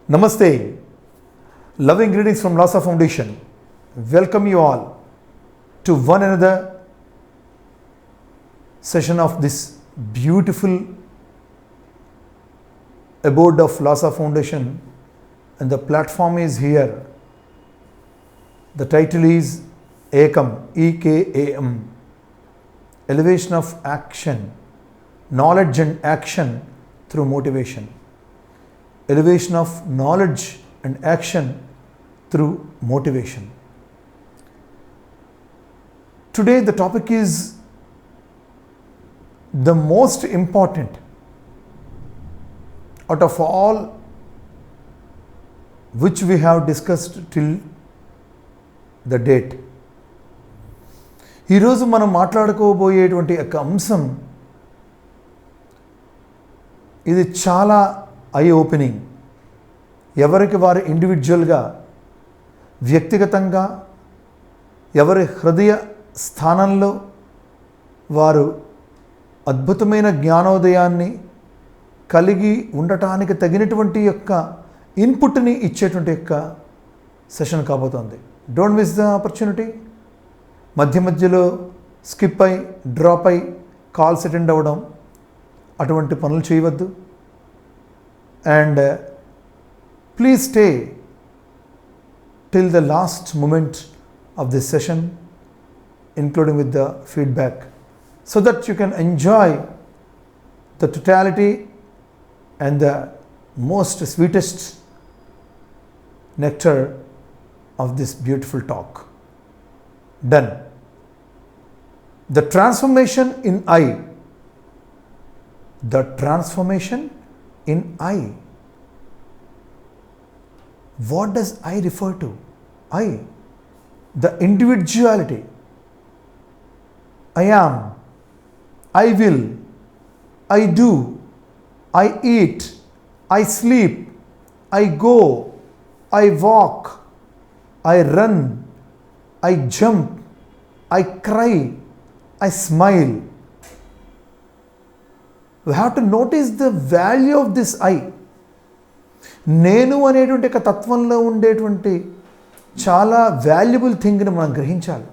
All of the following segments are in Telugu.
Namaste. Loving greetings from Lhasa Foundation. Welcome you all to one another session of this beautiful abode of Lhasa Foundation, and the platform is here. The title is EKAM, E-K-A-M, Elevation of Action, Knowledge and Action through Motivation. Elevation of knowledge and action through motivation. Today the topic is the most important out of all which we have discussed till the date. ఈరోజు మనం మాట్లాడుకోబోయేటువంటి ఒక అంశం ఇది చాలా ఐ ఓపెనింగ్. ఎవరికి వారు ఇండివిజువల్గా, వ్యక్తిగతంగా, ఎవరి హృదయ స్థానంలో వారు అద్భుతమైన జ్ఞానోదయాన్ని కలిగి ఉండటానికి తగినటువంటి యొక్క ఇన్పుట్ని ఇచ్చేటువంటి యొక్క సెషన్ కాబోతోంది. Don't miss the opportunity. మధ్య మధ్యలో స్కిప్ అయి, డ్రాప్ అయి కాల్స్ అటెండ్ అవ్వడం అటువంటి పనులు చేయవద్దు. And please stay till the last moment of this session, including with the feedback, so that you can enjoy the totality and the most sweetest nectar of this beautiful talk. Done. The transformation in I. The transformation in I. What does I refer to? I, the individuality. I am, I will, I do, I eat, I sleep, I go, I walk, I run, I jump, I cry, I smile. We have to notice the value of this I. నేను అనేటువంటి ఒక తత్వంలో ఉండేటువంటి చాలా వాల్యుబుల్ థింగ్ని మనం గ్రహించాలి.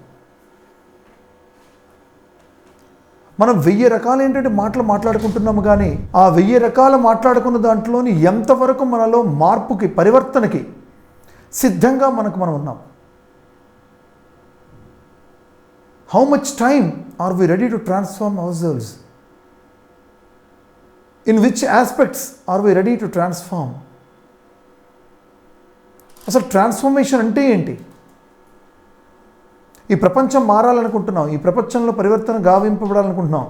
మనం 1000 రకాలు ఏంటంటే మాట్లాడుకుంటున్నాము, కానీ ఆ 1000 రకాలు మాట్లాడుకున్న దాంట్లోని ఎంతవరకు మనలో మార్పుకి, పరివర్తనకి సిద్ధంగా మనం ఉన్నాం. How much time are we ready to transform ourselves? In which aspects are we ready to transform? అసలు ట్రాన్స్ఫర్మేషన్ అంటే ఏంటి? ఈ ప్రపంచం మారాలనుకుంటున్నాం, ఈ ప్రపంచంలో పరివర్తన గావింపబడాలనుకుంటున్నాం.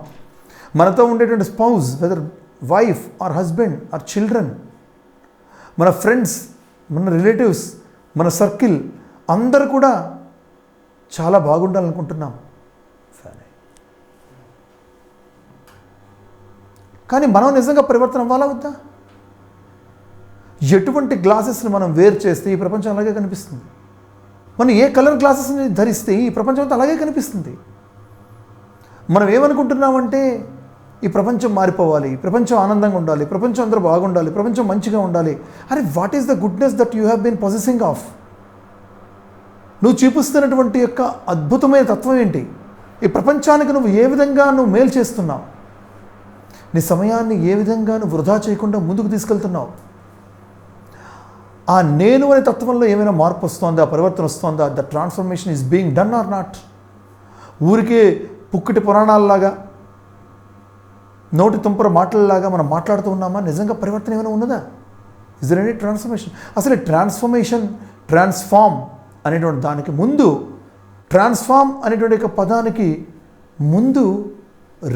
మనతో ఉండేటువంటి spouse, whether wife or husband or children, మన ఫ్రెండ్స్, మన రిలేటివ్స్, మన సర్కిల్ అందరూ కూడా చాలా బాగుండాలనుకుంటున్నాం. కానీ మనం నిజంగా పరివర్తన అవ్వాలా వద్దా? ఎటువంటి గ్లాసెస్ని మనం వేర్ చేస్తే ఈ ప్రపంచం అలాగే కనిపిస్తుంది. మనం ఏ కలర్ గ్లాసెస్ని ధరిస్తే ఈ ప్రపంచం అంతా అలాగే కనిపిస్తుంది. మనం ఏమనుకుంటున్నామంటే ఈ ప్రపంచం మారిపోవాలి, ప్రపంచం ఆనందంగా ఉండాలి, ప్రపంచం అందరూ బాగుండాలి, ప్రపంచం మంచిగా ఉండాలి. అరే, what is the goodness that you have been possessing of? నువ్వు చూపిస్తున్నటువంటి యొక్క అద్భుతమైన తత్వం ఏంటి? ఈ ప్రపంచానికి నువ్వు ఏ విధంగా నువ్వు మేలు చేస్తున్నావు? నీ సమయాన్ని ఏ విధంగా నువ్వు వృధా చేయకుండా ముందుకు తీసుకెళ్తున్నావు? ఆ నేను అనే తత్వంలో ఏమైనా మార్పు వస్తుందా, పరివర్తన వస్తుందా? The transformation is being done or not? ఊరికే పుక్కిటి పురాణాలలాగా, నోటి తుంపర మాటలలాగా మనం మాట్లాడుతూ ఉన్నామా? నిజంగా పరివర్తన ఏమైనా ఉన్నదా? Is there any transformation? అసలు ట్రాన్స్ఫర్మేషన్, ట్రాన్స్ఫార్మ్ అనేటువంటి దానికి ముందు, ట్రాన్స్ఫార్మ్ అనేటువంటి ఒక పదానికి ముందు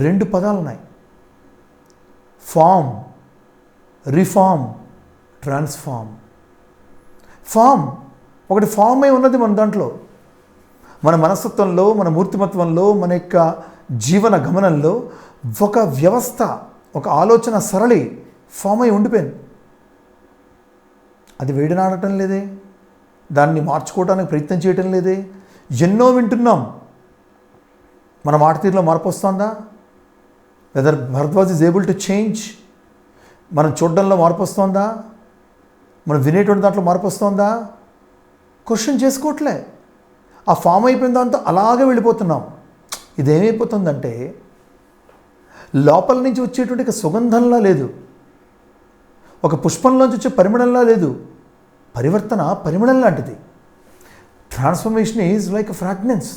2 పదాలు ఉన్నాయి. Form, reform, transform. ఫార్మ్, ఒకటి ఫార్మ్ అయి ఉన్నది మన దాంట్లో, మన మనస్తత్వంలో, మన మూర్తిమత్వంలో, మన యొక్క జీవన గమనంలో ఒక వ్యవస్థ, ఒక ఆలోచన సరళి ఫామ్ అయి ఉండిపోయింది. అది వేడినాడటం లేదే, దాన్ని మార్చుకోవడానికి ప్రయత్నం చేయటం లేదే. ఎన్నో వింటున్నాం, మన మాట తీరులో మార్పు వస్తుందా? Whether Bharadwaj is able to change? మనం చూడడంలో మార్పు వస్తుందా? మనం వినేటువంటి దాంట్లో మార్పు వస్తుందా? క్వశ్చన్ చేసుకోవట్లే. ఆ ఫామ్ అయిపోయిన దాంతో అలాగే వెళ్ళిపోతున్నాం. ఇదేమైపోతుందంటే లోపల నుంచి వచ్చేటువంటి సుగంధంలా లేదు, ఒక పుష్పంలోంచి వచ్చే పరిమళంలా లేదు. పరివర్తన పరిమళం లాంటిది. Transformation is like a fragrance.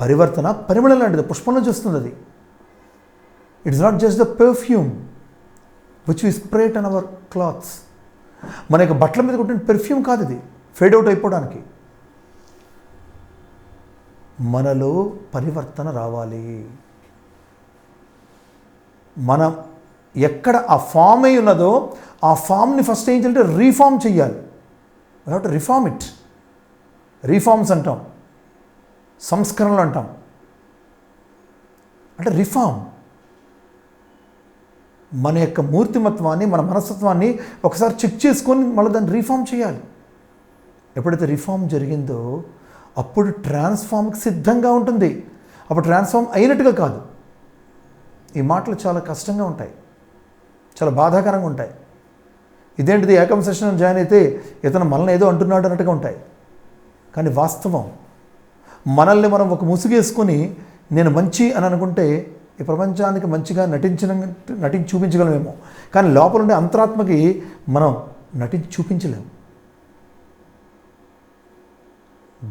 పరివర్తన పరిమళం లాంటిది, పుష్పం నుంచి వస్తుంది అది. It is not just the perfume which we spray it on our clothes. మన యొక్క బట్టల మీద కొట్టిన పెర్ఫ్యూమ్ కాదు ఇది, ఫేడ్ అవుట్ అయిపోవడానికి. మనలో పరివర్తన రావాలి. మనం ఎక్కడ ఆ ఫామ్ అయి ఉన్నదో ఆ ఫామ్ని ఫస్ట్ ఏం చేయాలంటే రీఫార్మ్ చేయాలి. We have to reform it. Reforms అంటాం, సంస్కరణలు అంటాం. అంటే రిఫార్మ్. మన యొక్క మూర్తిమత్వాన్ని, మన మనస్తత్వాన్ని ఒకసారి చెక్ చేసుకొని మళ్ళీ దాన్ని రీఫార్మ్ చేయాలి. ఎప్పుడైతే రిఫార్మ్ జరిగిందో అప్పుడు ట్రాన్స్ఫార్మ్కి సిద్ధంగా ఉంటుంది. అప్పుడు ట్రాన్స్ఫార్మ్ అయినట్టుగా కాదు. ఈ మాటలు చాలా కష్టంగా ఉంటాయి, చాలా బాధాకరంగా ఉంటాయి. ఇదేంటిది ఏకం సెషన్ జాయిన్ అయితే ఇతను మనల్ని ఏదో అంటున్నాడు అన్నట్టుగా ఉంటాయి. కానీ వాస్తవం, మనల్ని మనం ఒక ముసుగేసుకొని నేను మంచి అని అనుకుంటే ఈ ప్రపంచానికి మంచిగా నటించి చూపించగలమేమో, కానీ లోపల ఉండే అంతరాత్మకి మనం నటించి చూపించలేము.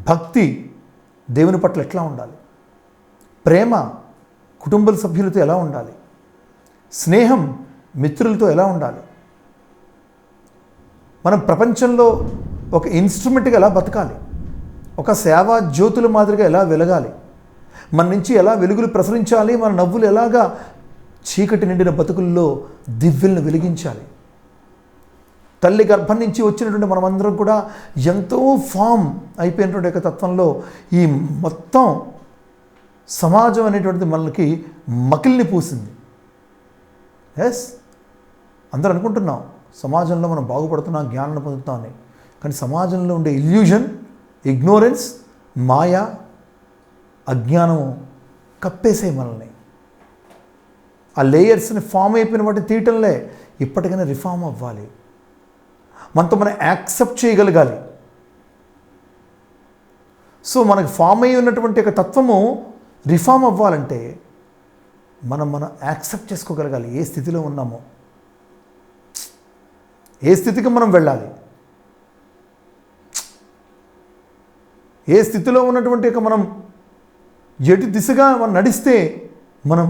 భక్తి దేవుని పట్ల ఎట్లా ఉండాలి, ప్రేమ కుటుంబ సభ్యులతో ఎలా ఉండాలి, స్నేహం మిత్రులతో ఎలా ఉండాలి, మనం ప్రపంచంలో ఒక ఇన్స్ట్రుమెంట్గా ఎలా బతకాలి, ఒక సేవా జ్యోతుల మాదిరిగా ఎలా వెలగాలి, మన నుంచి ఎలా వెలుగులు ప్రసరించాలి, మన నవ్వులు ఎలాగా చీకటి నిండిన బతుకుల్లో దివ్యలను వెలిగించాలి. తల్లి గర్భం నుంచి వచ్చినటువంటి మనమందరం కూడా ఎంతో ఫామ్ అయిపోయినటువంటి యొక్క తత్వంలో ఈ మొత్తం సమాజం అనేటువంటిది మనకి మకిల్ని పూసింది. ఎస్, అందరూ అనుకుంటున్నాం సమాజంలో మనం బాగుపడుతున్నాం, జ్ఞానాన్ని పొందుతాం అని. కానీ సమాజంలో ఉండే ఇల్యూజన్, ఇగ్నోరెన్స్, మాయ, అజ్ఞానము కప్పేసే మనల్ని. ఆ లేయర్స్ని ఫామ్ అయిపోయిన వాటిని తీయటంలే. ఇప్పటికైనా రిఫార్మ్ అవ్వాలి, మనతో మనం యాక్సెప్ట్ చేయగలగాలి. సో మనకు ఫామ్ అయి ఉన్నటువంటి ఒక తత్వము రిఫార్మ్ అవ్వాలంటే మనం యాక్సెప్ట్ చేసుకోగలగాలి. ఏ స్థితిలో ఉన్నామో, ఏ స్థితికి మనం వెళ్ళాలి, ఏ స్థితిలో ఉన్నటువంటి ఒక మనం ఎటు దిశగా మనం నడిస్తే మనం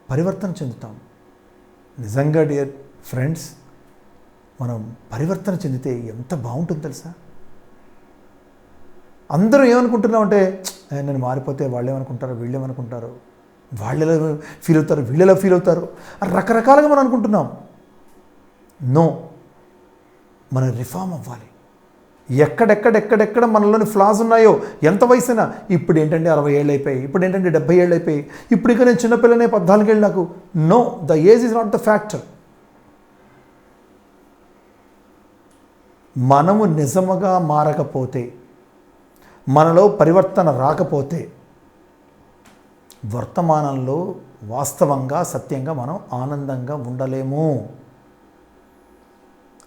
పరివర్తన చెందుతాం. నిజంగా డియర్ ఫ్రెండ్స్, మనం పరివర్తన చెందితే ఎంత బాగుంటుందో తెలుసా. అందరూ ఏమనుకుంటున్నామంటే నేను మారిపోతే వాళ్ళు ఏమనుకుంటారు, వీళ్ళు ఏమనుకుంటారు, వాళ్ళు ఎలా ఫీల్ అవుతారు, వీళ్ళు ఎలా ఫీల్ అవుతారు అని రకరకాలుగా మనం అనుకుంటున్నాం. నో, మనం రిఫార్మ్ అవ్వాలి. ఎక్కడెక్కడ మనలోని ఫ్లాస్ ఉన్నాయో, ఎంత వయసైనా, ఇప్పుడు ఏంటంటే 60 ఏళ్ళు అయిపోయి, ఇప్పుడు ఏంటంటే 70 ఏళ్ళు అయిపోయి, ఇప్పుడు ఇక నేను చిన్నపిల్లనే 14 ఏళ్ళు నాకు. No, the age is not the factor. మనము నిజముగా మారకపోతే, మనలో పరివర్తన రాకపోతే వర్తమానంలో వాస్తవంగా సత్యంగా మనం ఆనందంగా ఉండలేము.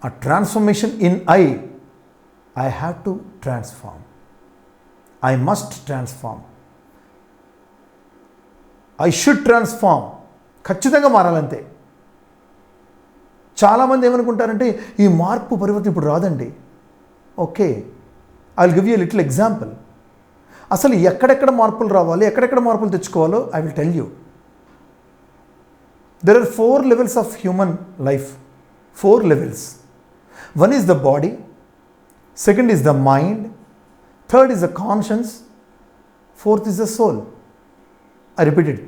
ఆ transformation in I have to transform, I must transform, I should transform. ఖచ్చితంగా మారాలంతే. చాలామంది ఏమనుకుంటారంటే ఈ మార్పు పరివర్తన ఇప్పుడు రాదండి. Okay, I will give you little example. అసలు ఎక్కడెక్కడ మార్పులు రావాలి, ఎక్కడెక్కడ మార్పులు తెచ్చుకోవాలో I will tell you. There are 4 levels of human life. 4 levels. One is the body, second is the mind, third is the conscience, fourth is the soul. I repeat it.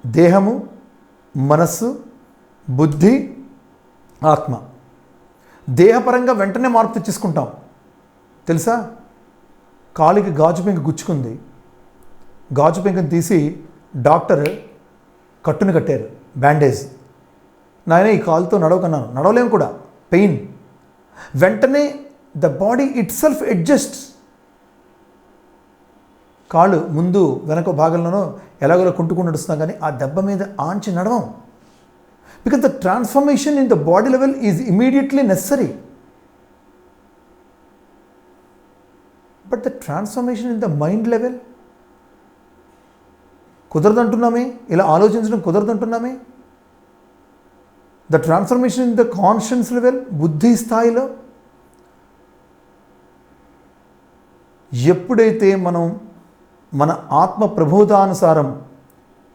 దేహము, మనస్సు, బుద్ధి, ఆత్మ. దేహపరంగా వెంటనే మార్పు తెచ్చేసుకుంటాం తెలుసా. కాలికి గాజు పెంక గుచ్చుకుంది, గాజు పెంకను తీసి డాక్టర్ కట్టుని కట్టారు, బ్యాండేజ్. నాయన ఈ కాలుతో నడవకన్నాను, నడవలేము కూడా, పెయిన్. వెంటనే the body it self adjust. కాళ్ళు ముందు వెనక భాగంలోనో ఎలాగోలా కుంటుకుని నడుస్తున్నాం, కానీ ఆ దెబ్బ మీద ఆంచి నడవం. Because the transformation in the body level is immediately necessary, but the transformation in the mind level కుదరదంటున్నామే, ఇలా ఆలోచించడం కుదరదంటున్నామే. The transformation in the conscience level, బుద్ధి స్థాయిలో ఎప్పుడైతే మనం మన ఆత్మ ప్రబోధానుసారం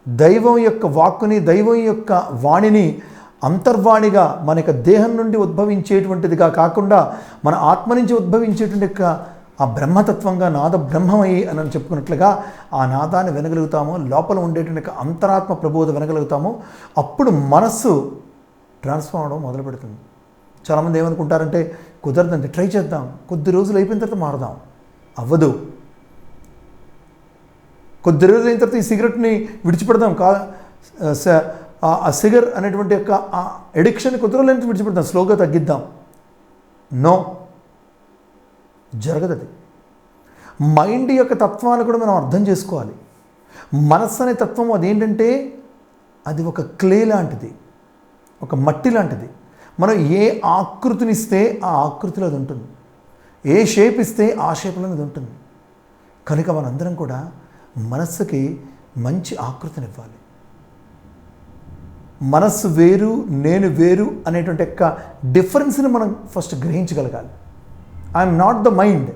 దైవం యొక్క వాక్కుని, దైవం యొక్క వాణిని అంతర్వాణిగా మన యొక్క దేహం నుండి ఉద్భవించేటువంటిదిగా కాకుండా మన ఆత్మ నుంచి ఉద్భవించేటువంటి యొక్క ఆ బ్రహ్మతత్వంగా నాద బ్రహ్మమయ్యి అని చెప్పుకున్నట్లుగా ఆ నాదాన్ని వినగలుగుతామో, లోపల ఉండేటువంటి అంతరాత్మ ప్రబోధ వినగలుగుతామో, అప్పుడు మనస్సు ట్రాన్స్ఫార్మ్ అవడం మొదలు పెడుతుంది. చాలామంది ఏమనుకుంటారంటే కుదరదండి, ట్రై చేద్దాం, కొద్ది రోజులు అయిపోయిన తర్వాత మారదాం. అవ్వదు. కొద్ది రోజులు అయిన తర్వాత ఈ సిగరెట్ని విడిచిపెడదాం, ఆ సిగర్ అనేటువంటి యొక్క ఆ ఎడిక్షన్ కొద్ది రోజులు అయిన విడిచిపెడదాం, స్లోగా తగ్గిద్దాం. నో, జరగదు. అది మైండ్ యొక్క తత్వాన్ని కూడా మనం అర్థం చేసుకోవాలి. మనస్సు అనే తత్వం అదేంటంటే అది ఒక క్లే లాంటిది, ఒక మట్టి లాంటిది. మనం ఏ ఆకృతినిస్తే ఆ ఆకృతిలో అది ఉంటుంది, ఏ షేప్ ఇస్తే ఆ షేప్లో అది ఉంటుంది. కనుక మనందరం కూడా మనస్సుకి మంచి ఆకృతినివ్వాలి. మనస్సు వేరు, నేను వేరు అనేటువంటి యొక్క డిఫరెన్స్ని మనం ఫస్ట్ గ్రహించగలగాలి. I'm not the mind.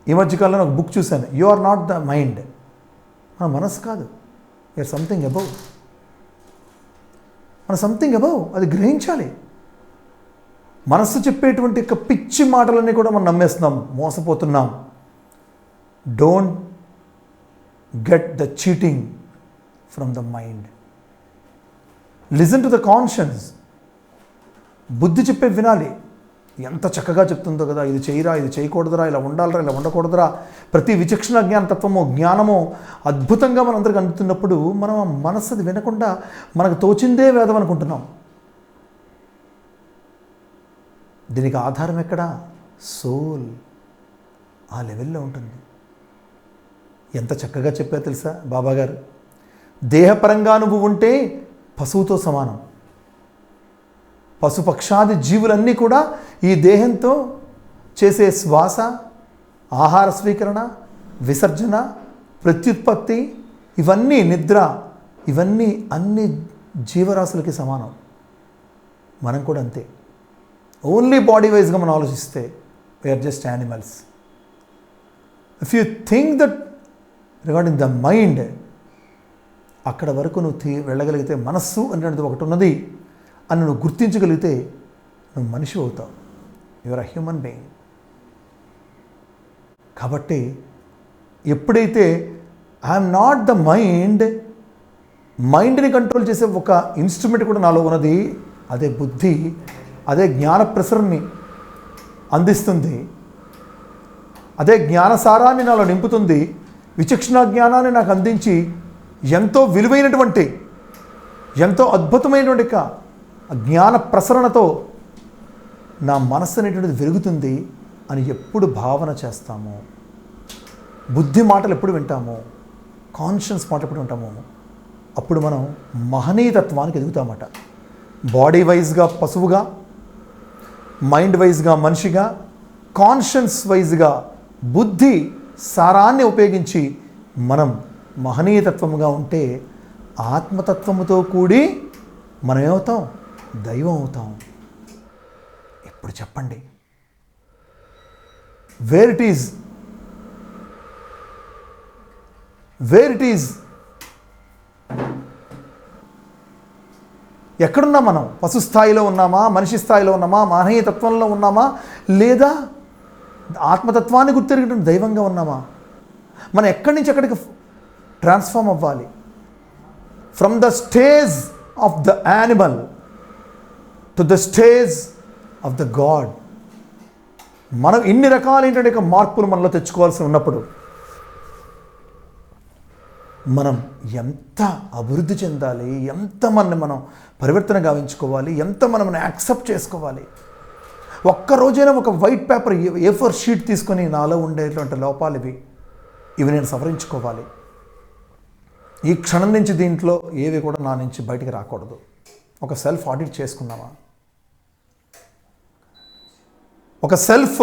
ఈ మధ్యకాలంలో ఒక బుక్ చూశాను, you are not the mind. మన మనస్సు కాదు, యూఆర్ సంథింగ్ అబౌవ్. మన సంథింగ్ అబౌవ్, అది గ్రహించాలి. మనస్సు చెప్పేటువంటి యొక్క పిచ్చి మాటలన్నీ కూడా మనం నమ్మేస్తున్నాం, మోసపోతున్నాం. Don't get the cheating from the mind. Listen to the conscience. బుద్ధి చెప్పే వినాలి. ఎంత చక్కగా చెప్తుందో కదా, ఇది చేయరా, ఇది చేయకూడదురా, ఇలా ఉండాలరా, ఇలా ఉండకూడదురా. ప్రతి విచక్షణ జ్ఞానతత్వమో జ్ఞానమో అద్భుతంగా మనందరికి అందుతున్నప్పుడు మనం ఆ మనస్సుది వినకుండా మనకు తోచిందే వేదం అనుకుంటున్నాం. దీనికి ఆధారం ఎక్కడ? సోల్ ఆ లెవెల్లో ఉంటుంది. ఎంత చక్కగా చెప్పారో తెలుసా బాబాగారు, దేహపరంగా నువ్వు ఉంటే పశువుతో సమానం. పశుపక్షాది జీవులన్నీ కూడా ఈ దేహంతో చేసే శ్వాస, ఆహార స్వీకరణ, విసర్జన, ప్రత్యుత్పత్తి, ఇవన్నీ నిద్ర, ఇవన్నీ అన్ని జీవరాశులకి సమానం. మనం కూడా అంతే. ఓన్లీ బాడీ వైజ్గా మనం ఆలోచిస్తే we are just animals. If you think that regarding the mind, అక్కడ వరకు నువ్వు వెళ్ళగలిగితే, మనస్సు అనేటువంటిది ఒకటి ఉన్నది అని నువ్వు గుర్తించగలిగితే నువ్వు మనిషి అవుతావు. Your a human being. కాబట్టి ఎప్పుడైతే ఐఎమ్ నాట్ ద మైండ్, మైండ్ని కంట్రోల్ చేసే ఒక ఇన్స్ట్రుమెంట్ కూడా నాలో ఉన్నది, అదే బుద్ధి, అదే జ్ఞాన ప్రసరణని అందిస్తుంది, అదే జ్ఞానసారాన్ని నాలో నింపుతుంది, విచక్షణ జ్ఞానాన్ని నాకు అందించి ఎంతో విలువైనటువంటి, ఎంతో అద్భుతమైనటువంటి జ్ఞాన ప్రసరణతో నా మనస్సు అనేటువంటిది వెలుగుతుంది అని ఎప్పుడు భావన చేస్తామో, బుద్ధి మాటలు ఎప్పుడు వింటామో, కాన్షియస్ మాటలు ఎప్పుడు వింటామో, అప్పుడు మనం మహనీయతత్వానికి ఎదుగుతామట. బాడీ వైజ్గా పశువుగా, మైండ్ వైజ్గా మనిషిగా, కాన్షియస్ వైజ్గా బుద్ధి సారాన్ని ఉపయోగించి మనం మహనీయతత్వముగా ఉంటే ఆత్మతత్వముతో కూడి మనం ఏమవుతాం? దైవం అవుతాం. ఇప్పుడు చెప్పండి, వేర్ ఇట్ ఈజ్ ఎక్కడున్నాం మనం? పశు స్థాయిలో ఉన్నామా, మనిషి స్థాయిలో ఉన్నామా, మహనీయతత్వంలో ఉన్నామా, లేదా ఆత్మతత్వాన్ని గుర్తెరిగిన దైవంగా ఉన్నామా? మనం ఎక్కడి నుంచి ఎక్కడికి ట్రాన్స్ఫార్మ్ అవ్వాలి? From the stage of the animal to the stage of the God. మనం ఇన్ని రకాలైనటువంటి మార్పులు మనలో తెచ్చుకోవాల్సి ఉన్నప్పుడు మనం ఎంత అభివృద్ధి చెందాలి, ఎంత మనం పరివర్తన గావించుకోవాలి, ఎంత మనం యాక్సెప్ట్ చేసుకోవాలి. ఒక్కరోజైనా ఒక వైట్ పేపర్ A4 షీట్ తీసుకొని నాలో ఉండేటువంటి లోపాలు ఇవి ఇవి నేను సవరించుకోవాలి. ఈ క్షణం నుంచి దీంట్లో ఏవి కూడా నా నుంచి బయటికి రాకూడదు. ఒక సెల్ఫ్ ఆడిట్ చేసుకున్నామా? ఒక సెల్ఫ్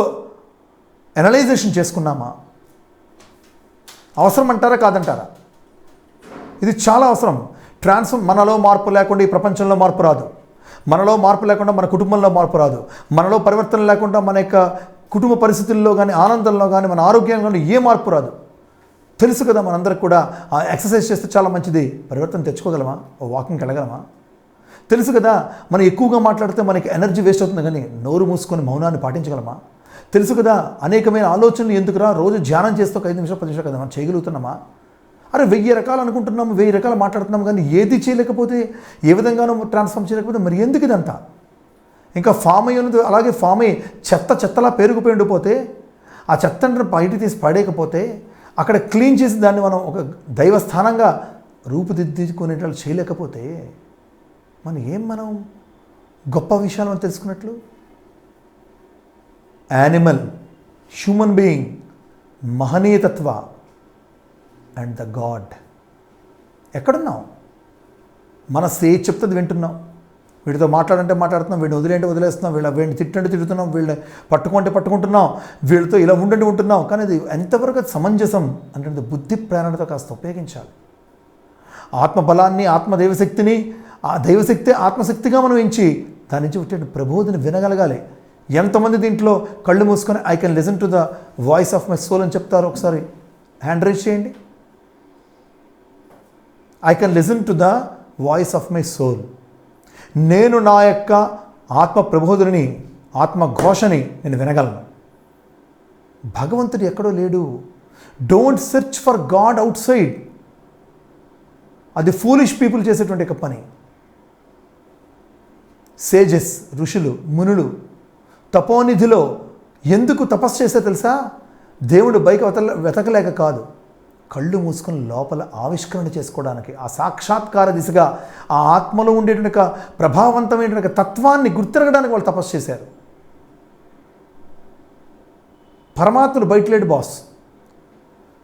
ఎనలైజేషన్ చేసుకున్నామా? అవసరం అంటారా కాదంటారా? ఇది చాలా అవసరం. మనలో మార్పు లేకుండా ఈ ప్రపంచంలో మార్పు రాదు. మనలో మార్పు లేకుండా మన కుటుంబంలో మార్పు రాదు. మనలో పరివర్తన లేకుండా మన యొక్క కుటుంబ పరిస్థితుల్లో కానీ, ఆనందంలో కానీ, మన ఆరోగ్యంలో కానీ ఏ మార్పు రాదు. తెలుసు కదా మనందరికి కూడా ఎక్సర్సైజ్ చేస్తే చాలా మంచిది. పరివర్తన తెచ్చుకోగలమా? వాకింగ్కి వెళ్ళగలమా? తెలుసు కదా మనం ఎక్కువగా మాట్లాడితే మనకి ఎనర్జీ వేస్ట్ అవుతుంది, కానీ నోరు మూసుకొని మౌనాన్ని పాటించగలమా? తెలుసు కదా అనేకమైన ఆలోచనలు ఎందుకురా, రోజు ధ్యానం చేస్తే ఒక 5 నిమిషాలు 10 నిమిషాలు కదా మనం చేయగలుగుతున్నామా? అరే 1000 రకాలు అనుకుంటున్నాము, 1000 రకాలు మాట్లాడుతున్నాము, కానీ ఏది చేయలేకపోతే, ఏ విధంగానూ ట్రాన్స్ఫార్మ్ చేయలేకపోతే మరి ఎందుకు ఇదంతా? ఇంకా ఫామ్ అయ్యి ఉన్నది అలాగే ఫామ్ అయ్యి చెత్తలా పేరుకుపోయి ఉండిపోతే, ఆ చెత్తను బయట తీసి పడేయకపోతే, అక్కడ క్లీన్ చేసి దాన్ని మనం ఒక దైవస్థానంగా రూపుదిద్దుకునేటట్లు చేయలేకపోతే మనం గొప్ప విషయాలు మనం తెలుసుకున్నట్లు? యానిమల్, హ్యూమన్ బీయింగ్, మహనీయతత్వ అండ్ ద గాడ్. ఎక్కడున్నాం? మన సేజ్ చెప్తుంది వింటున్నాం, వీడితో మాట్లాడుతున్నాం, వీడిని వదిలేంటే వదిలేస్తున్నాం, వీడిని తిట్టంటే తిడుతున్నాం, వీళ్ళని పట్టుకుంటున్నాం, వీళ్ళతో ఇలా ఉంటున్నాం. కానీ అది ఎంతవరకు సమంజసం అంటే బుద్ధి ప్రేరణతో కాస్త ఉపయోగించాలి. ఆత్మబలాన్ని, ఆత్మదైవశక్తిని, ఆ దైవశక్తి ఆత్మశక్తిగా మనం ఎంచి దాని నుంచి వచ్చే ప్రబోధని వినగలగాలి. ఎంతమంది దీంట్లో కళ్ళు మూసుకొని I can listen to the voice of my soul అని చెప్తారు? ఒకసారి హ్యాండ్ రైజ్ చేయండి. I can listen to the voice of my soul. నేను నా యొక్క ఆత్మ ప్రబోధుని, ఆత్మఘోషని నేను వినగలను. భగవంతుడు ఎక్కడో లేడు. Don't search for God out side. అది ఫూలిష్ పీపుల్ చేసేటువంటి ఒక పని. సేజెస్, ఋషులు, మునులు తపోనిధిలో ఎందుకు తపస్సు చేస్తే తెలుసా? దేవుడు బయట వెతకలేక కాదు, కళ్ళు మూసుకొని లోపల ఆవిష్కరణ చేసుకోవడానికి, ఆ సాక్షాత్కార దిశగా ఆ ఆత్మలో ఉండేటువంటి ప్రభావవంతమైన తత్వాన్ని గుర్తిరగడానికి వాళ్ళు తపస్సు చేశారు. పరమాత్ముడు బయట లేడు బాస్.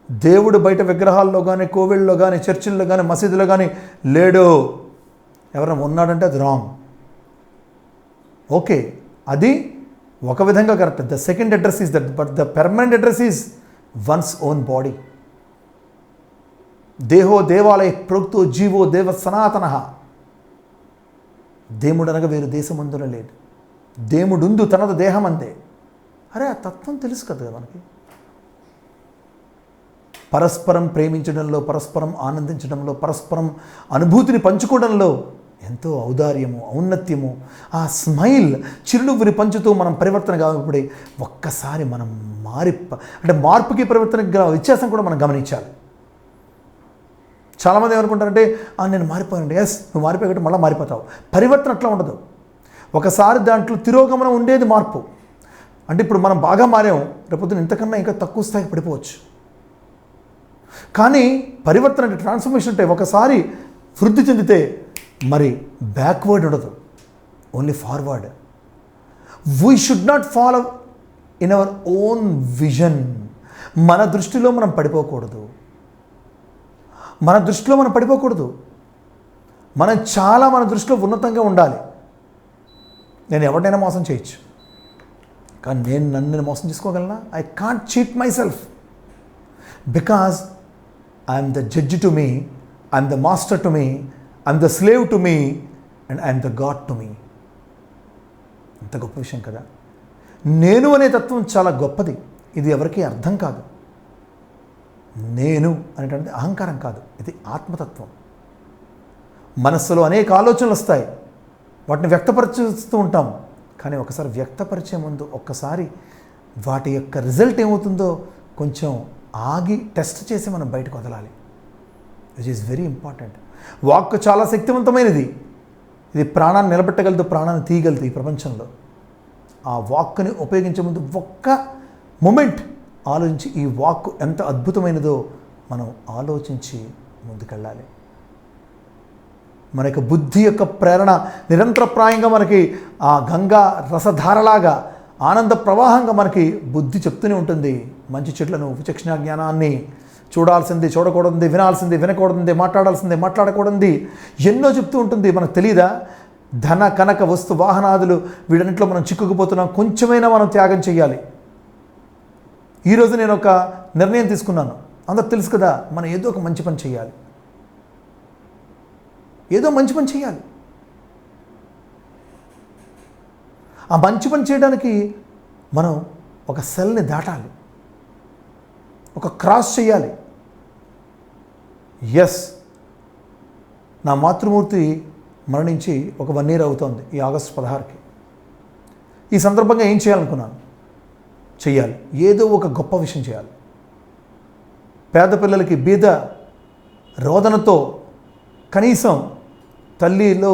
దేవుడు బయట విగ్రహాల్లో కానీ, కోవిళ్ళలో కానీ, చర్చిల్లో కానీ, మసీదులో కానీ లేడు. ఎవరైనా ఉన్నాడంటే అది రాంగ్. ఓకే, అది ఒక విధంగా correct. The second address is that, but the permanent address is one's own body. దేహో దేవాలయ ప్రోక్తో జీవో దేవ సనాతన. దేవుడు అనగా వేరు దేశమందున లేడు. దేవుడుందు తనదు దేహమందే. అరే ఆ తత్వం తెలుసు కదా మనకి. పరస్పరం ప్రేమించడంలో, పరస్పరం ఆనందించడంలో, పరస్పరం అనుభూతిని పంచుకోవడంలో ఎంతో ఔదార్యము, ఔన్నత్యము, ఆ స్మైల్, చిరునవ్వుని పంచుతూ మనం పరివర్తన కాకపోతే ఒక్కసారి మనం అంటే మార్పుకి పరివర్తనకి వ్యత్యాసం కూడా మనం గమనించాలి. చాలామంది ఏమనుకుంటారంటే నేను మారిపోయానండి. ఎస్, నువ్వు మారిపోయాక మళ్ళీ మారిపోతావు. పరివర్తన అట్లా ఉండదు. ఒకసారి దాంట్లో తిరోగమనం ఉండేది మార్పు. అంటే ఇప్పుడు మనం బాగా మారాము, రేపొద్దున ఇంతకన్నా ఇంకా తక్కువ స్థాయికి పడిపోవచ్చు. కానీ పరివర్తన అంటే, ట్రాన్స్ఫర్మేషన్ అంటే ఒకసారి వృద్ధి చెందితే మరి బ్యాక్వర్డ్ ఉండదు, only forward. We should not follow in our own vision. మన దృష్టిలో మనం పడిపోకూడదు. మన దృష్టిలో మనం చాలా మన దృష్టిలో ఉన్నతంగా ఉండాలి. నేను ఎవరినైనా మోసం చేయొచ్చు, కానీ నేను నన్ను మోసం చేసుకోగలనా? I can't cheat myself, because I'm the judge to me, I'm the master to me, I'm the slave to me, and I'm the God to me. అంత గొప్ప విషయం కదా. నేను అనే తత్వం చాలా గొప్పది. ఇది ఎవరికీ అర్థం కాదు. నేను అనేటువంటిది అహంకారం కాదు, ఇది ఆత్మతత్వం. మనస్సులో అనేక ఆలోచనలు వస్తాయి, వాటిని వ్యక్తపరుస్తూ ఉంటాం. కానీ ఒకసారి వ్యక్తపరిచే ముందు ఒక్కసారి వాటి యొక్క రిజల్ట్ ఏమవుతుందో కొంచెం ఆగి టెస్ట్ చేసి మనం బయటకు వదలాలి. Which is very important. Walk చాలా శక్తివంతమైనది. ఇది ప్రాణాన్ని నిలబెట్టగలదు, ప్రాణాన్ని తీయగలదు ఈ ప్రపంచంలో. ఆ వాక్ని ఉపయోగించే ముందు ఒక్క మూమెంట్ ఆలోచించి ఈ వాక్ ఎంత అద్భుతమైనదో మనం ఆలోచించి ముందుకెళ్ళాలి. మన యొక్క బుద్ధి యొక్క ప్రేరణ నిరంతరప్రాయంగా మనకి ఆ గంగా రసధారలాగా, ఆనంద ప్రవాహంగా మనకి బుద్ధి చెప్తూనే ఉంటుంది. మంచి చెట్లను, విచక్షణ జ్ఞానాన్ని చూడాల్సింది చూడకూడదు, వినాల్సింది వినకూడదు, మాట్లాడాల్సింది మాట్లాడకూడదు, ఎన్నో చెప్తూ ఉంటుంది. మనకు తెలీదా? ధన కనక వస్తు వాహనాదులు వీటన్నిటిలో మనం చిక్కుకుపోతున్నాం. కొంచెమైనా మనం త్యాగం చేయాలి. ఈరోజు నేను ఒక నిర్ణయం తీసుకున్నాను. అందరూ తెలుసు కదా, మనం ఏదో ఒక మంచి పని చేయాలి, ఏదో మంచి పని చేయాలి. ఆ మంచి పని చేయడానికి మనం ఒక సెల్ని దాటాలి, ఒక క్రాస్ చేయాలి. ఎస్, నా మాతృమూర్తి మరణించి ఒక 1 year అవుతోంది ఈ ఆగస్టు 16కి. ఈ సందర్భంగా ఏం చేయాలనుకున్నాను? చెయ్యాలి, ఏదో ఒక గొప్ప విషయం చేయాలి. పేద పిల్లలకి బీద రోదనతో కనీసం తల్లినో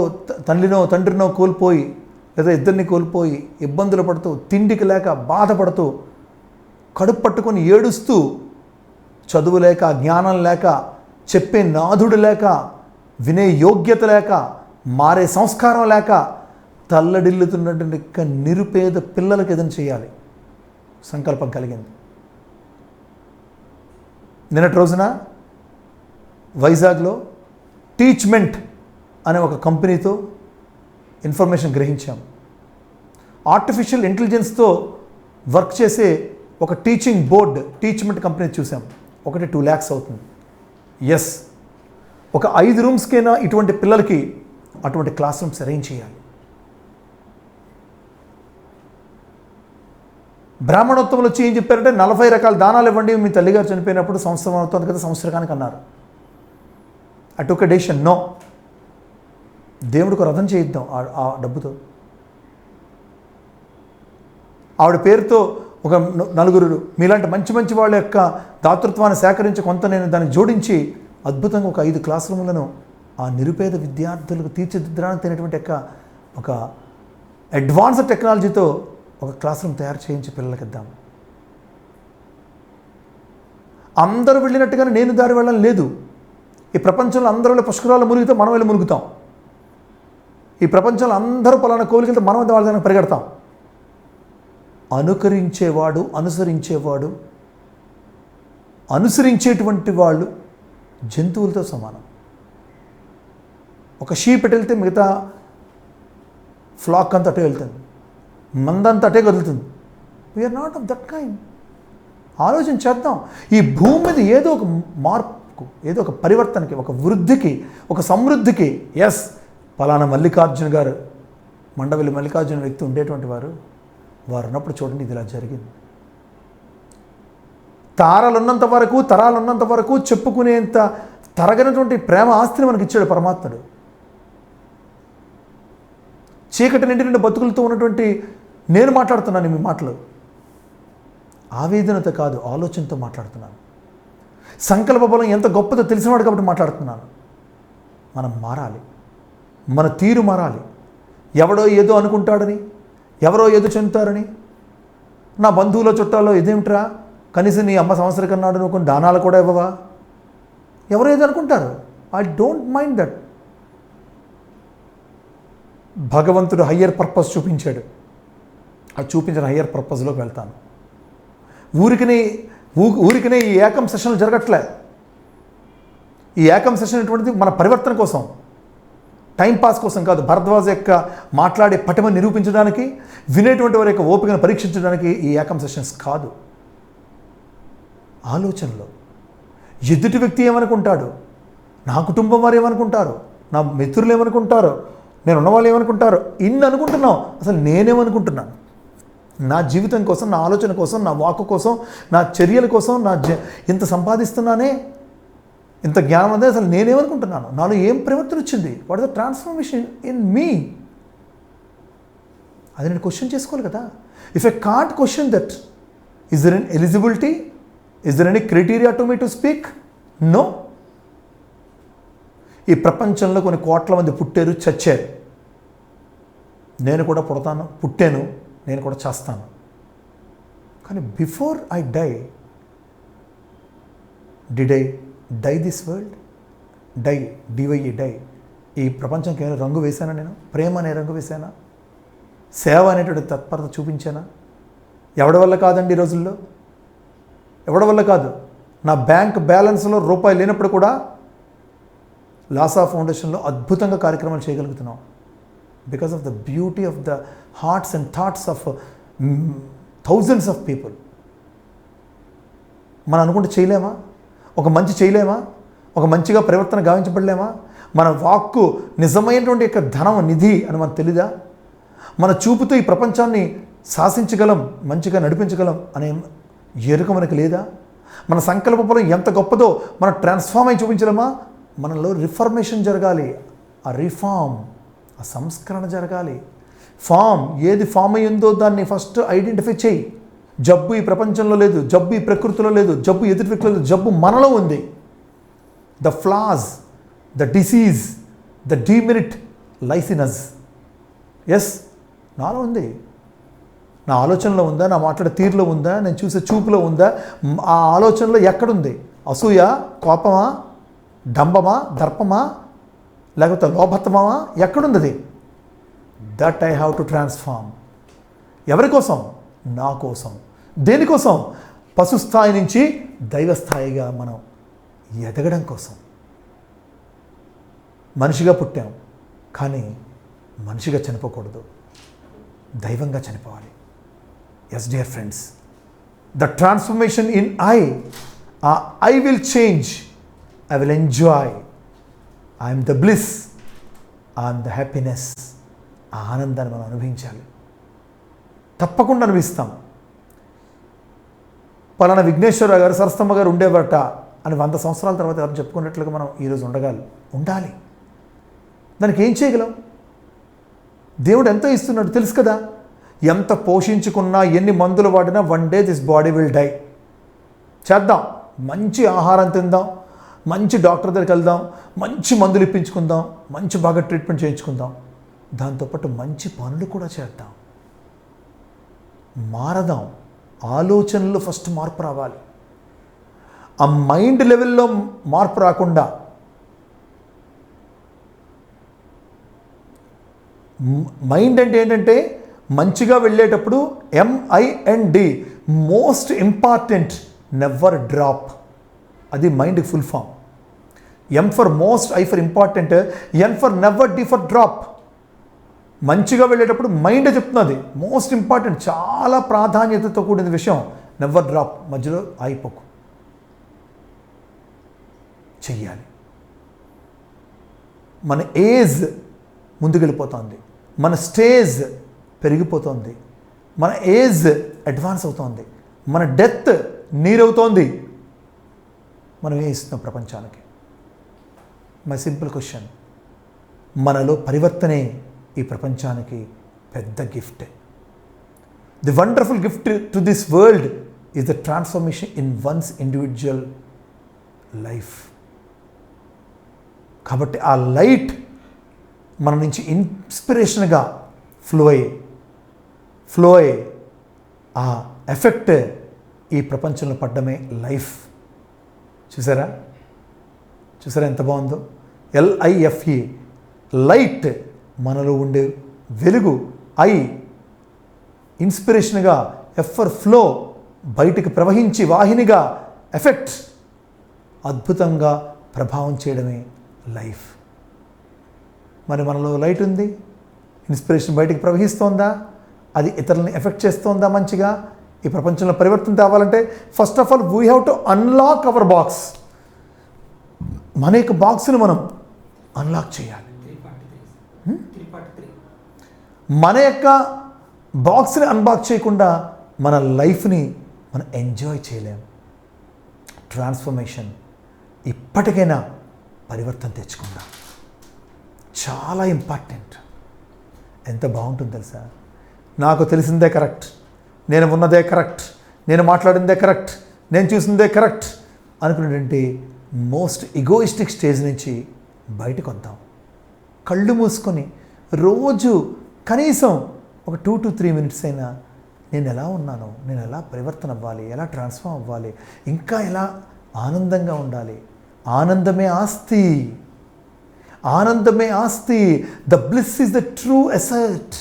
తండ్రినో కోల్పోయి లేదా ఇద్దరిని కోల్పోయి ఇబ్బందులు పడుతూ, తిండికి లేక బాధపడుతూ, కడుపు పట్టుకొని ఏడుస్తూ, చదువు లేక, జ్ఞానం లేక, చెప్పే నాథుడు లేక, వినే యోగ్యత లేక, మారే సంస్కారం లేక తల్లడిల్లుతున్నటువంటి నిరుపేద పిల్లలకి ఏదైనా చేయాలి సంకల్పం కలిగింది. నిన్నటి రోజున వైజాగ్లో టీచ్మెంట్ అనే ఒక కంపెనీతో ఇన్ఫర్మేషన్ గ్రహించాం. ఆర్టిఫిషియల్ ఇంటెలిజెన్స్తో వర్క్ చేసే ఒక టీచింగ్ బోర్డ్ టీచ్మెంట్ కంపెనీ చూసాం. ఒకటి 2 lakhs అవుతుంది. ఎస్, ఒక 5 rooms ఇటువంటి పిల్లలకి అటువంటి క్లాస్ రూమ్స్ అరేంజ్ చేయాలి. బ్రాహ్మణోత్తములు వచ్చి ఏం చెప్పారంటే 40 రకాల దానాలు ఇవ్వండి, మీ తల్లిగారు చనిపోయినప్పుడు సంవత్సరం అవుతుంది కదా, సంవత్సరానికి అన్నారు. అటు ఒక డెసిషన్, నో, దేవుడికి రథం చేయిద్దాం ఆ డబ్బుతో. ఆవిడ పేరుతో ఒక 4 మీలాంటి మంచి మంచి వాళ్ళ యొక్క దాతృత్వాన్ని సేకరించి కొంత నేను దాన్ని జోడించి అద్భుతంగా ఒక 5 క్లాస్ రూములను ఆ నిరుపేద విద్యార్థులకు తీర్చిదిద్దడానికి తినేటువంటి ఒక అడ్వాన్స్డ్ టెక్నాలజీతో ఒక క్లాస్ రూమ్ తయారు చేయించి పిల్లలకి ఇద్దాం. అందరూ వెళ్ళినట్టుగానే నేను దారి వెళ్ళడం లేదు. ఈ ప్రపంచంలో అందరూ వెళ్ళి పుష్కరాలు మునిగితే మనం వెళ్ళి మునుగుతాం. ఈ ప్రపంచంలో అందరూ పలానా కోలికెళ్తే మనం వాళ్ళ దానికి పరిగెడతాం. అనుకరించేవాడు, అనుసరించేటువంటి వాళ్ళు జంతువులతో సమానం. ఒక షీప్ ఎటు వెళ్తే మిగతా ఫ్లాక్ అంతా అటే వెళ్తుంది, మందంతా అటే కదులుతుంది. We are not of that kind. ఆలోచన చేద్దాం. ఈ భూమి మీద ఏదో ఒక మార్పుకు, ఏదో ఒక పరివర్తనకి, ఒక వృద్ధికి, ఒక సమృద్ధికి. ఎస్, పలానా మల్లికార్జున గారు, మండవల్లి మల్లికార్జున వ్యక్తి ఉండేటువంటి వారు ఉన్నప్పుడు చూడండి ఇది ఇలా జరిగింది. తారలున్నంత వరకు, తరాలున్నంత వరకు చెప్పుకునేంత తరగనటువంటి ప్రేమ ఆస్తిని మనకి ఇచ్చాడు పరమాత్ముడు. చీకటి నిండి బతుకులతో ఉన్నటువంటి నేను మాట్లాడుతున్నాను మీ మాటలు ఆవేదనతో కాదు, ఆలోచనతో మాట్లాడుతున్నాను. సంకల్ప బలం ఎంత గొప్పదో తెలిసినవాడు కాబట్టి మాట్లాడుతున్నాను. మనం మారాలి, మన తీరు మారాలి. ఎవడో ఏదో అనుకుంటాడని, ఎవరో ఏదో చెందుతారని, నా బంధువుల చుట్టాల్లో ఇదేమిట్రా, కనీసం నీ అమ్మ సంవత్సరం కన్నాడు, నువ్వు కొన్ని దానాలు కూడా ఇవ్వవా, ఎవరో ఏదో అనుకుంటారు. I don't mind that. భగవంతుడు హయ్యర్ పర్పస్ చూపించాడు. ఆ చూపించిన హయ్యర్ పర్పస్లోకి వెళ్తాను. ఊరికనే ఈ ఏకం సెషన్లు జరగట్లే. ఈ ఏకం సెషన్ అటువంటిది మన పరివర్తన కోసం, టైంపాస్ కోసం కాదు. భరద్వాజ యొక్క మాట్లాడే పటిమ నిరూపించడానికి, వినేటువంటి వారి యొక్క ఓపికను పరీక్షించడానికి ఈ ఏకం సెషన్స్ కాదు. ఆలోచనలో ఎదుటి వ్యక్తి ఏమనుకుంటాడు, నా కుటుంబం వారు ఏమనుకుంటారు, నా మిత్రులు ఏమనుకుంటారు, నేను ఉన్నవాళ్ళు ఏమనుకుంటారు, ఇన్ని అనుకుంటున్నాం. అసలు నేనేమనుకుంటున్నాను? నా జీవితం కోసం, నా ఆలోచన కోసం, నా వాక్కు కోసం, నా చర్యల కోసం, ఇంత సంపాదిస్తున్నానే, ఇంత జ్ఞానం అదే, అసలు నేనేమనుకుంటున్నాను? నాలో ఏం పరివర్తన వచ్చింది? What is the transformation in me? అది నేను క్వశ్చన్ చేసుకోవాలి కదా. If I can't question that, is there an eligibility, is there any criteria to me to speak? No. ఈ ప్రపంచంలో కొన్ని కోట్ల మంది పుట్టారు, చచ్చారు. నేను కూడా పుట్టాను, నేను కూడా చేస్తాను. కానీ before I die, did I dye this world? DYE dye. ఈ ప్రపంచంకి ఏమైనా రంగు వేశానా? నేను ప్రేమ అనే రంగు వేశానా? సేవ అనేటువంటి తత్పరత చూపించానా? ఎవడి వల్ల కాదండి ఈ రోజుల్లో, ఎవడి వల్ల కాదు. నా బ్యాంక్ బ్యాలెన్స్లో రూపాయి లేనప్పుడు కూడా లాసా ఫౌండేషన్లో అద్భుతంగా కార్యక్రమాలు చేయగలుగుతున్నాం. Because of the beauty of the hearts and thoughts of thousands of people. మనం అనుకుంటే చేయలేమా? ఒక మంచి చేయలేమా? ఒక మంచిగా పరివర్తన గావించబడలేమా? మన వాక్కు నిజమైనటువంటి యొక్క ధనం నిధి అని మనకు తెలీదా? మన చూపుతో ఈ ప్రపంచాన్ని శాసించగలం, మంచిగా నడిపించగలం అనే ఎరుక మనకు లేదా? మన సంకల్ప బలం ఎంత గొప్పదో మనం ట్రాన్స్ఫార్మ్ అయి చూపించలేమా? మనలో రిఫర్మేషన్ జరగాలి. ఆ రిఫార్మ్, ఆ సంస్కరణ జరగాలి. ఏది ఫామ్ అయ్యిందో దాన్ని ఫస్ట్ ఐడెంటిఫై చేయి. జబ్బు ఈ ప్రపంచంలో లేదు, జబ్బు ఈ ప్రకృతిలో లేదు, జబ్బు ఎదుటి వ్యక్తిలో లేదు, జబ్బు మనలో ఉంది. The flaws, the disease, the demerit lies in us. Yes, నాలో ఉంది. నా ఆలోచనలో ఉందా? నా మాట్లాడే తీరులో ఉందా? నేను చూసే చూపులో ఉందా? ఆ ఆలోచనలో ఎక్కడుంది? అసూయ, కోపమా, డంబమా, దర్పమా, లేకపోతే లోభత్వమా? ఎక్కడుంది అది? That I have to transform. ఎవరి కోసం? నా కోసం. దేనికోసం? పశు స్థాయి నుంచి దైవస్థాయిగా మనం ఎదగడం కోసం. మనిషిగా పుట్టాం, కానీ మనిషిగా చనిపోకూడదు, దైవంగా చనిపోవాలి. Yes dear friends, the transformation in I will change, I will enjoy, I'm the bliss, I'm the happiness. ఆ ఆనందాన్ని మనం అనుభవించాలి, తప్పకుండా అనుభవిస్తాం. పలానా విఘ్నేశ్వరరావు గారు, సరస్తమ్మ గారు ఉండేవారట అని 100 సంవత్సరాల తర్వాత ఎవరు చెప్పుకున్నట్లుగా మనం ఈరోజు ఉండాలి. దానికి ఏం చేయగలం? దేవుడు ఎంతో ఇస్తున్నాడు తెలుసు కదా. ఎంత పోషించుకున్నా, ఎన్ని మందులు వాడినా, one day this body will die. చేద్దాం, మంచి ఆహారం తిందాం, మంచి డాక్టర్ దగ్గరికి వెళ్దాం, మంచి మందులు ఇప్పించుకుందాం, మంచి బాగా ట్రీట్మెంట్ చేయించుకుందాం. దాంతోపాటు మంచి పనులు కూడా చేద్దాం, మారదాం. ఆలోచనలో ఫస్ట్ మార్పు రావాలి. ఆ మైండ్ లెవెల్లో మార్పు రాకుండా మైండ్ అంటే ఏంటంటే మంచిగా వెళ్ళేటప్పుడు MIND, most important, never drop. అది మైండ్కి full form. M for most, I for important, N for never, D for drop. మంచిగా వెళ్ళేటప్పుడు మైండ్ చెప్తున్నది మోస్ట్ ఇంపార్టెంట్, చాలా ప్రాధాన్యతతో కూడిన విషయం, నెవర్ డ్రాప్. మధ్యలో ఆగిపోకు, చెయ్యాలి. మన ఏజ్ ముందుకెళ్ళిపోతుంది, మన స్టేజ్ పెరిగిపోతుంది, మన ఏజ్ అడ్వాన్స్ అవుతోంది, మన డెత్ నీరవుతోంది. మనం ఏం ఇస్తున్నాం ప్రపంచానికి? My simple question. మనలో పరివర్తనే ఈ ప్రపంచానికి పెద్ద gift. The wonderful gift to this world is the transformation in once individual life. కాబట్టి ఆ లైట్ మన నుంచి ఇన్స్పిరేషన్గా ఫ్లో అయ్యే ఆ ఎఫెక్ట్ ఈ ప్రపంచంలో పడ్డమే లైఫ్. చూసారా ఎంత బాగుందో? LIFE, లైట్, మనలో ఉండే వెలుగు. ఇన్స్పిరేషన్గా, F ఫర్ ఫ్లో, బయటికి ప్రవహించి వాహినిగా ఎఫెక్ట్, అద్భుతంగా ప్రభావం చేయడమే లైఫ్. మరి మనలో లైట్ ఉంది, ఇన్స్పిరేషన్ బయటికి ప్రవహిస్తోందా? అది ఇతరులని ఎఫెక్ట్ చేస్తోందా మంచిగా? ఈ ప్రపంచంలో పరివర్తన తేవాలంటే first of all we have to unlock our box. మన యొక్క బాక్స్ని మనం అన్లాక్ చేయాలి. మన యొక్క బాక్స్ని అన్బాక్ చేయకుండా మన లైఫ్ని మనం ఎంజాయ్ చేయలేం. ట్రాన్స్ఫర్మేషన్ ఇప్పటికైనా పరివర్తన తెచ్చుకుందాం, చాలా ఇంపార్టెంట్. ఎంత బాగుంటుంది తెలుసా? నాకు తెలిసిందే కరెక్ట్, నేను ఉన్నదే కరెక్ట్, నేను మాట్లాడిందే కరెక్ట్, నేను చూసిందే కరెక్ట్ అనుకునేటువంటి మోస్ట్ ఈగోయిస్టిక్ స్టేజ్ నుంచి బయటకు వద్దాం. కళ్ళు మూసుకొని రోజు కనీసం ఒక 2 to 3 minutes అయినా నేను ఎలా ఉన్నాను, నేను ఎలా పరివర్తన అవ్వాలి, ఎలా ట్రాన్స్ఫార్మ్ అవ్వాలి, ఇంకా ఎలా ఆనందంగా ఉండాలి. ఆనందమే ఆస్తి, ఆనందమే ఆస్తి. The bliss is the true asset.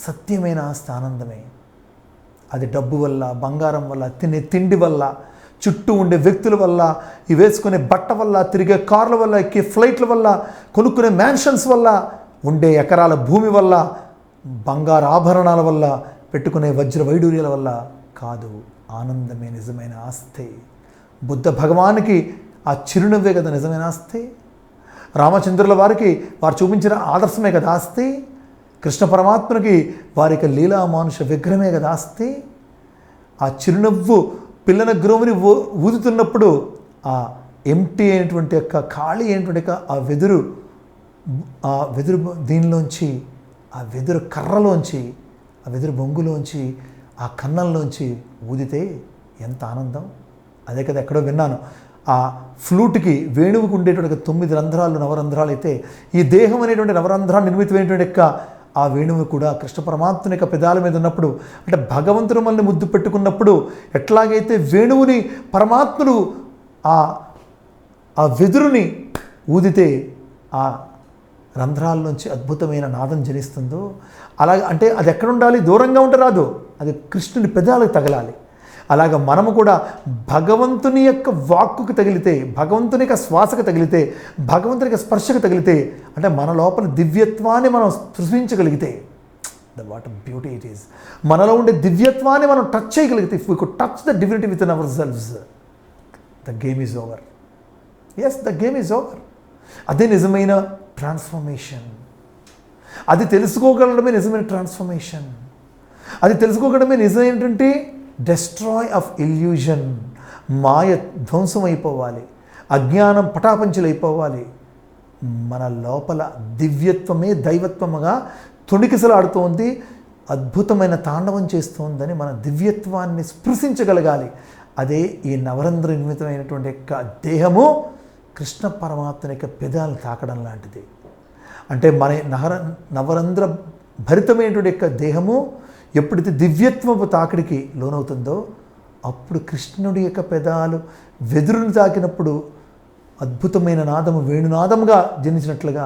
సత్యమైన ఆస్తి ఆనందమే. అది డబ్బు వల్ల, బంగారం వల్ల, తినే తిండి వల్ల, చుట్టూ ఉండే వ్యక్తుల వల్ల, ఈ వేసుకునే బట్ట వల్ల, తిరిగే కార్ల వల్ల, ఎక్కే ఫ్లైట్ల వల్ల, కొనుక్కునే మ్యాన్షన్స్ వల్ల, ఉండే ఎకరాల భూమి వల్ల, బంగారు ఆభరణాల వల్ల, పెట్టుకునే వజ్ర వైడూర్యాల వల్ల కాదు. ఆనందమే నిజమైన ఆస్తి. బుద్ధ భగవానికి ఆ చిరునవ్వే కదా నిజమైన ఆస్తి. రామచంద్రుల వారికి వారు చూపించిన ఆదర్శమే కదా ఆస్తి. కృష్ణ పరమాత్మకి వారికి లీలా మానుష విగ్రహమే కదా ఆస్తి. ఆ చిరునవ్వు పిల్లన గ్రోవుని ఊదుతున్నప్పుడు ఆ ఎంటీ అయినటువంటి యొక్క ఖాళీ అయినటువంటి యొక్క ఆ వెదురు దీనిలోంచి, ఆ వెదురు కర్రలోంచి, ఆ వెదురు బొంగులోంచి, ఆ కన్నంలోంచి ఊదితే ఎంత ఆనందం. అదే కదా ఎక్కడో విన్నాను. ఆ ఫ్లూట్కి, వేణువుకు ఉండేటువంటి 9 రంధ్రాలు నవరంధ్రాలు అయితే, ఈ దేహం అనేటువంటి నవరంధ్రాలు నిర్మితమైనటువంటి యొక్క ఆ వేణువు కూడా కృష్ణ పరమాత్ముని యొక్క పెదాల మీద ఉన్నప్పుడు, అంటే భగవంతుడు మనల్ని ముద్దు పెట్టుకున్నప్పుడు ఎట్లాగైతే వేణువుని పరమాత్ముడు ఆ వెదురుని ఊదితే ఆ రంధ్రాల్లోంచి అద్భుతమైన నాదం జనిస్తుందో, అలాగే అంటే అది ఎక్కడ ఉండాలి? దూరంగా ఉంటే రాదు, అది కృష్ణుని పెదాలకు తగలాలి. అలాగ మనము కూడా భగవంతుని యొక్క వాక్కుకు తగిలితే, భగవంతుని యొక్క శ్వాసకు తగిలితే, భగవంతుని యొక్క స్పర్శకు తగిలితే, అంటే మన లోపల దివ్యత్వాన్ని మనం సృష్టించగలిగితే, వాట్ బ్యూటీ ఇట్ ఈస్. మనలో ఉండే దివ్యత్వాన్ని మనం టచ్ చేయగలిగితే, if we could touch the divinity within ourselves, the game is over. Yes, the game is over. అదే నిజమైన ట్రాన్స్ఫర్మేషన్. అది తెలుసుకోగలడమే నిజమైన ట్రాన్స్ఫర్మేషన్. అది తెలుసుకోగలడమే నిజమైనటువంటి డెస్ట్రాయ్ ఆఫ్ ఇల్యూజన్. మాయ ధ్వంసం అయిపోవాలి, అజ్ఞానం పటాపంచలైపోవాలి. మన లోపల దివ్యత్వమే దైవత్వముగా తొణికిసలాడుతోంది, అద్భుతమైన తాండవం చేస్తోందని మన దివ్యత్వాన్ని స్పృశించగలగాలి. అదే ఈ నవరంధ్ర నిర్మితమైనటువంటి యొక్క దేహము కృష్ణ పరమాత్మ యొక్క పెదాలను తాకడం లాంటిది. అంటే మన నవరంధ్ర భరితమైనటువంటి యొక్క దేహము ఎప్పుడైతే దివ్యత్వపు తాకిడికి లోనవుతుందో, అప్పుడు కృష్ణుడి యొక్క పెదాలు వెదురును తాకినప్పుడు అద్భుతమైన నాదము వేణునాదముగా జనించినట్లుగా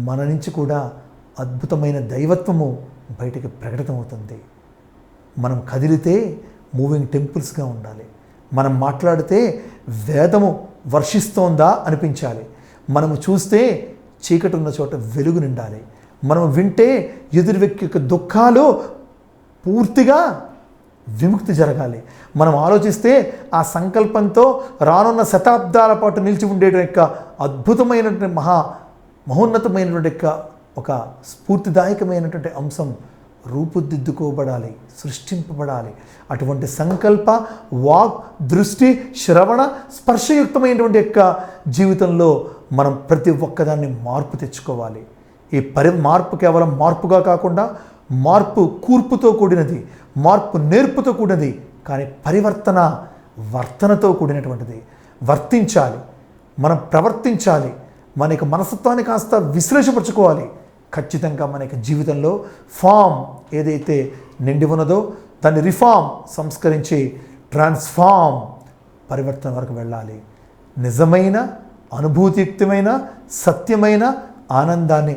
మన నుంచి కూడా అద్భుతమైన దైవత్వము బయటికి ప్రకటితమవుతుంది. మనం కదిలితే మూవింగ్ టెంపుల్స్గా ఉండాలి. మనం మాట్లాడితే వేదము వర్షిస్తోందా అనిపించాలి. మనము చూస్తే చీకటి ఉన్న చోట వెలుగు నిండాలి. మనం వింటే ఎదురు వ్యక్తి యొక్క దుఃఖాలు పూర్తిగా విముక్తి జరగాలి. మనం ఆలోచిస్తే ఆ సంకల్పంతో రానున్న శతాబ్దాల పాటు నిలిచి ఉండే యొక్క అద్భుతమైనటువంటి మహోన్నతమైనటువంటి యొక్క ఒక స్ఫూర్తిదాయకమైనటువంటి అంశం రూపుదిద్దుకోబడాలి, సృష్టింపబడాలి. అటువంటి సంకల్ప, వాక్, దృష్టి, శ్రవణ, స్పర్శయుక్తమైనటువంటి యొక్క జీవితంలో మనం ప్రతి ఒక్కదాన్ని మార్పు తెచ్చుకోవాలి. ఈ మార్పు కేవలం మార్పుగా కాకుండా మార్పు కూర్పుతో కూడినది, మార్పు నేర్పుతో కూడినది, కానీ పరివర్తన వర్తనతో కూడినటువంటిది. వర్తించాలి, మనం ప్రవర్తించాలి, మన యొక్క మనస్తత్వాన్ని కాస్త విశ్లేషపరచుకోవాలి. ఖచ్చితంగా మన యొక్క జీవితంలో ఫామ్ ఏదైతే నిండి ఉన్నదో దాన్ని రిఫార్మ్, సంస్కరించి ట్రాన్స్ఫార్మ్, పరివర్తన వరకు వెళ్ళాలి. నిజమైన అనుభూతియుక్తమైన సత్యమైన ఆనందాన్ని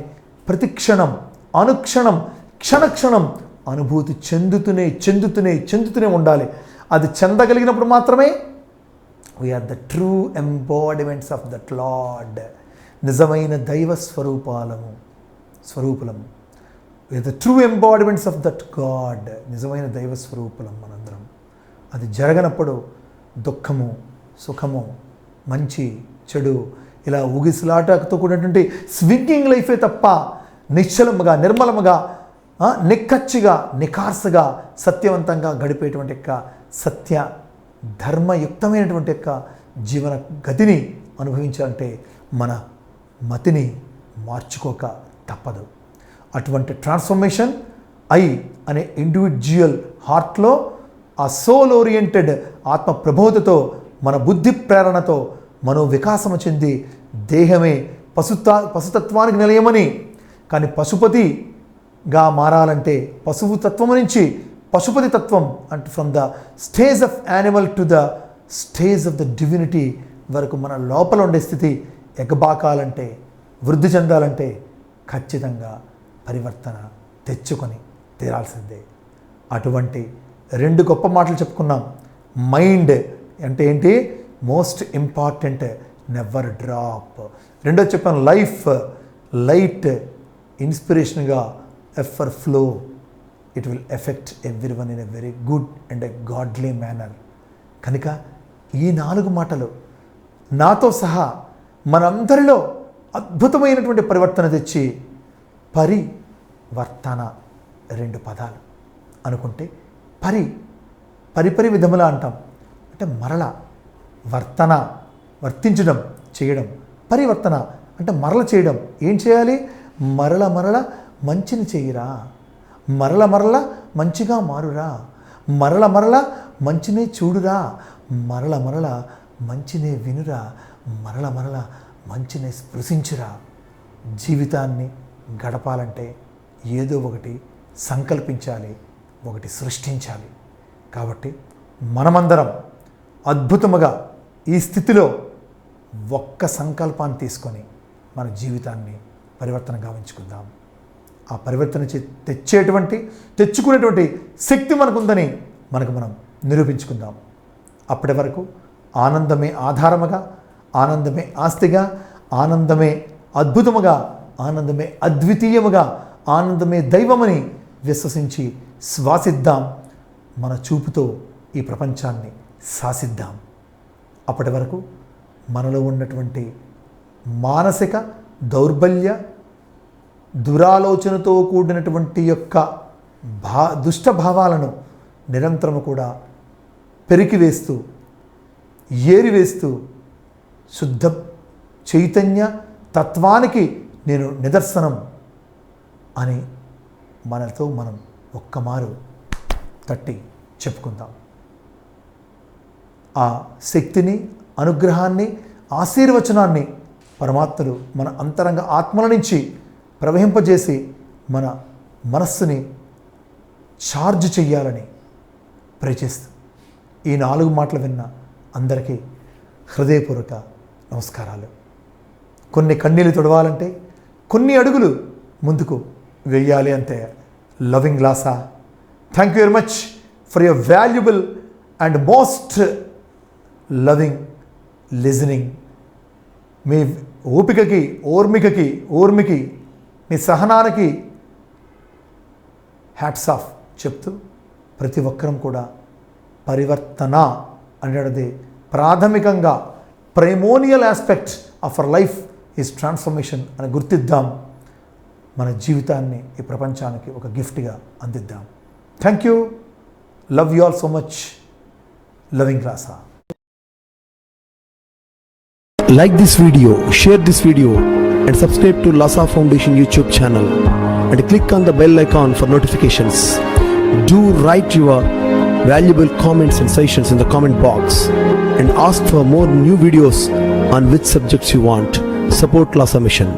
ప్రతిక్షణం, అనుక్షణం, క్షణక్షణం అనుభూతి చెందుతూనే ఉండాలి. అది చెందగలిగినప్పుడు మాత్రమే we are the true embodiments of that lord. నిజమైన దైవ స్వరూపులము. The true embodiments of that God. నిజమైన దైవ స్వరూపులం మనందరం. అది జరగనప్పుడు దుఃఖము, సుఖము, మంచి, చెడు ఇలా ఊగిసలాటతో కూడినటువంటి స్వింగింగ్ లైఫే తప్ప నిశ్చలముగా, నిర్మలముగా, నిక్కచ్చిగా, నిఖార్సగా, సత్యవంతంగా గడిపేటువంటి యొక్క సత్య ధర్మయుక్తమైనటువంటి యొక్క జీవన గతిని అనుభవించాలంటే మన మతిని మార్చుకోక తప్పదు. అటువంటి ట్రాన్స్ఫర్మేషన్ అనే ఇండివిజువల్ హార్ట్లో ఆ సోల్ ఓరియంటెడ్ ఆత్మ ప్రబోధతో, మన బుద్ధి ప్రేరణతో మనో వికాసము చెంది దేహమే పశుతత్వానికి నిలయమని, కానీ పశుపతిగా మారాలంటే పశువు తత్వం నుంచి పశుపతి తత్వం, అంటే from the stage of animal to the stage of the divinity వరకు మన లోపల ఉండే స్థితి ఎగబాకాలంటే, వృద్ధి చెందాలంటే ఖచ్చితంగా పరివర్తన తెచ్చుకొని తీరాల్సిందే. అటువంటి 2 గొప్ప మాటలు చెప్పుకున్నాం. మైండ్ అంటే ఏంటి? Most important, never drop. రెండోది చెప్పాను, లైఫ్ లైట్, ఇన్స్పిరేషన్గా, ever flow, it will affect everyone in a very good and a godly manner. కనుక ఈ 4 మాటలు నాతో సహా మనందరిలో అద్భుతమైనటువంటి పరివర్తన తెచ్చి, పరివర్తన 2 పదాలు అనుకుంటే, పరిపరి విధములా అంటాం అంటే మరల, వర్తన వర్తించడం, చేయడం, పరివర్తన అంటే మరల చేయడం. ఏం చేయాలి? మరల మంచిని చేయిరా, మరల మంచిగా మారురా, మరల మంచినే చూడురా, మరల మంచినే వినురా, మరల మంచినే స్పృశించురా. జీవితాన్ని గడపాలంటే ఏదో ఒకటి సంకల్పించాలి, ఒకటి సృష్టించాలి. కాబట్టి మనమందరం అద్భుతముగా ఈ స్థితిలో ఒక్క సంకల్పాన్ని తీసుకొని మన జీవితాన్ని పరివర్తన గావించుకుందాం. ఆ పరివర్తన తెచ్చుకునేటువంటి శక్తి మనకుందని మనం నిరూపించుకుందాం. అప్పటి వరకు ఆనందమే ఆధారముగా, ఆనందమే ఆస్తిగా, ఆనందమే అద్భుతముగా, ఆనందమే అద్వితీయముగా, ఆనందమే దైవమని విశ్వసించి శ్వాసిద్దాం. మన చూపుతో ఈ ప్రపంచాన్ని శాసిద్దాం. అప్పటి వరకు మనలో ఉన్నటువంటి మానసిక దౌర్బల్య, దురాలోచనతో కూడినటువంటి యొక్క దుష్ట భావాలను నిరంతరము కూడా పెరికివేస్తూ, ఏరివేస్తూ, శుద్ధ చైతన్య తత్వానికి నేను నిదర్శనం అని మనతో మనం ఒక్కమారు తట్టి చెప్పుకుందాం. ఆ శక్తిని, అనుగ్రహాన్ని, ఆశీర్వచనాన్ని పరమాత్ముడు మన అంతరంగ ఆత్మల నుంచి ప్రవహింపజేసి మన మనస్సుని ఛార్జ్ చెయ్యాలని ప్రయత్నిస్తూ ఈ 4 మాటలు విన్న అందరికీ హృదయపూర్వక నమస్కారాలు. కొన్ని కన్నీళ్ళు తుడవాలంటే కొన్ని అడుగులు ముందుకు వెయ్యాలి అంతే. Loving Rasa, thank you very much for your valuable and most loving listening. మీ ఓపికకి, ఓర్మికి, మీ సహనానికి హ్యాట్స్ ఆఫ్ చెప్తూ, ప్రతి ఒక్కరం కూడా పరివర్తన అనేది ప్రాథమికంగా primordial aspect of our life is transformation అని గుర్తిద్దాం. మన జీవితాన్ని ఈ ప్రపంచానికి ఒక గిఫ్ట్గా అందిద్దాం. Thank you. Love you all so much. Loving Rasa. Like this video, share this video and subscribe to Lhasa Foundation YouTube channel and click on the bell icon for notifications. Do write your valuable comments and suggestions in the comment box and ask for more new videos on which subjects you want. Support Lhasa Mission.